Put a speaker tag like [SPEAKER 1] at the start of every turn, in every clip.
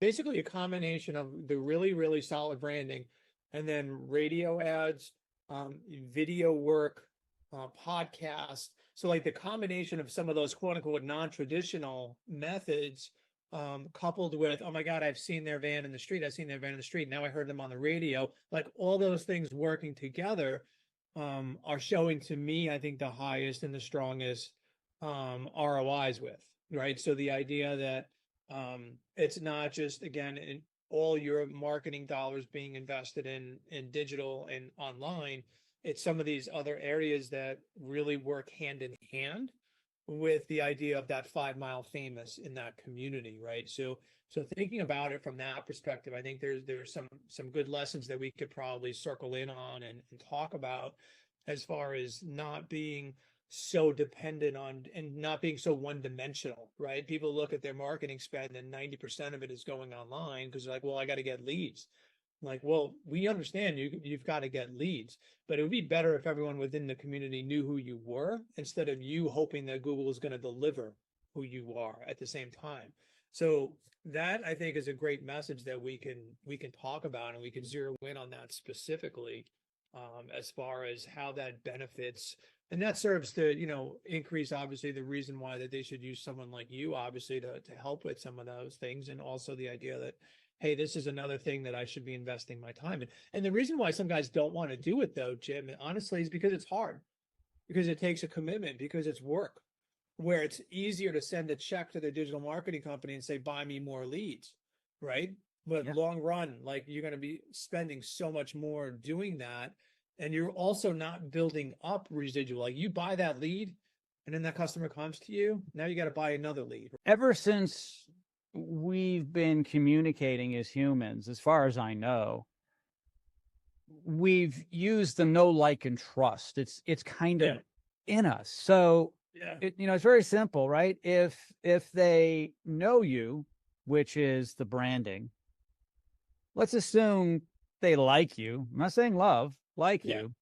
[SPEAKER 1] Basically a combination of the really, really solid branding and then radio ads, video work, podcast. So like the combination of some of those quote unquote non-traditional methods, coupled with, oh my God, I've seen their van in the street. I've seen their van in the street. Now I heard them on the radio. Like all those things working together, are showing to me, I think the highest and the strongest, ROIs with, right? So the idea that, it's not just again in all your marketing dollars being invested in digital and online. It's some of these other areas that really work hand in hand with the idea of that 5 mile famous in that community, right? So thinking about it from that perspective, I think there's some good lessons that we could probably circle in on and talk about as far as not being so dependent on and not being so one dimensional, right? People look at their marketing spend and 90% of it is going online because they're like, well, I got to get leads. Like, well, we understand you've got to get leads, but it would be better if everyone within the community knew who you were instead of you hoping that Google is going to deliver who you are at the same time. So that I think is a great message that we can talk about and we can zero in on that specifically, as far as how that benefits and that serves to, increase obviously the reason why that they should use someone like you, obviously, to help with some of those things. And also the idea that, hey, this is another thing that I should be investing my time in. And the reason why some guys don't want to do it though, Jim, honestly, is because it's hard, because it takes a commitment, because it's work, where it's easier to send a check to the digital marketing company and say, buy me more leads, right? But
[SPEAKER 2] Yeah.
[SPEAKER 1] long run, like you're going to be spending so much more doing that. And you're also not building up residual. Like you buy that lead and then that customer comes to you. Now you got to buy another lead.
[SPEAKER 2] Ever since we've been communicating as humans, as far as I know, we've used the know, like, and trust. It's kind of
[SPEAKER 1] Yeah.
[SPEAKER 2] in us. So
[SPEAKER 1] Yeah.
[SPEAKER 2] it's very simple, right? If they know you, which is the branding, let's assume they like you. I'm not saying love, like
[SPEAKER 1] Yeah.
[SPEAKER 2] you.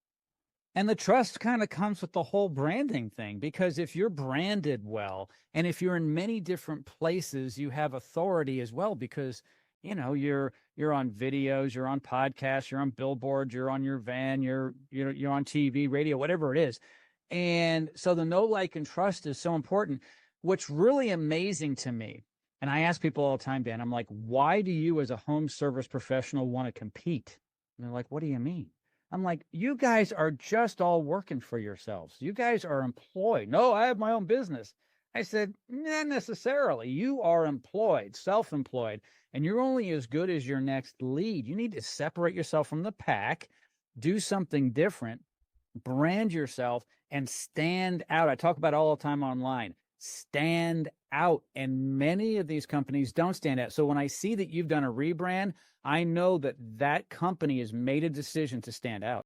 [SPEAKER 2] And the trust kind of comes with the whole branding thing, because if you're branded well, and if you're in many different places, you have authority as well, because you're on videos, you're on podcasts, you're on billboards, you're on your van, you're on TV, radio, whatever it is. And so the know, like, and trust is so important. What's really amazing to me, and I ask people all the time, Dan, I'm like, why do you as a home service professional want to compete? And they're like, what do you mean? I'm like, you guys are just all working for yourselves. You guys are employed. No, I have my own business. I said, not necessarily. You are employed, self-employed, and you're only as good as your next lead. You need to separate yourself from the pack, do something different, brand yourself, and stand out. I talk about it all the time online. Stand out. And many of these companies don't stand out. So when I see that you've done a rebrand, I know that that company has made a decision to stand out.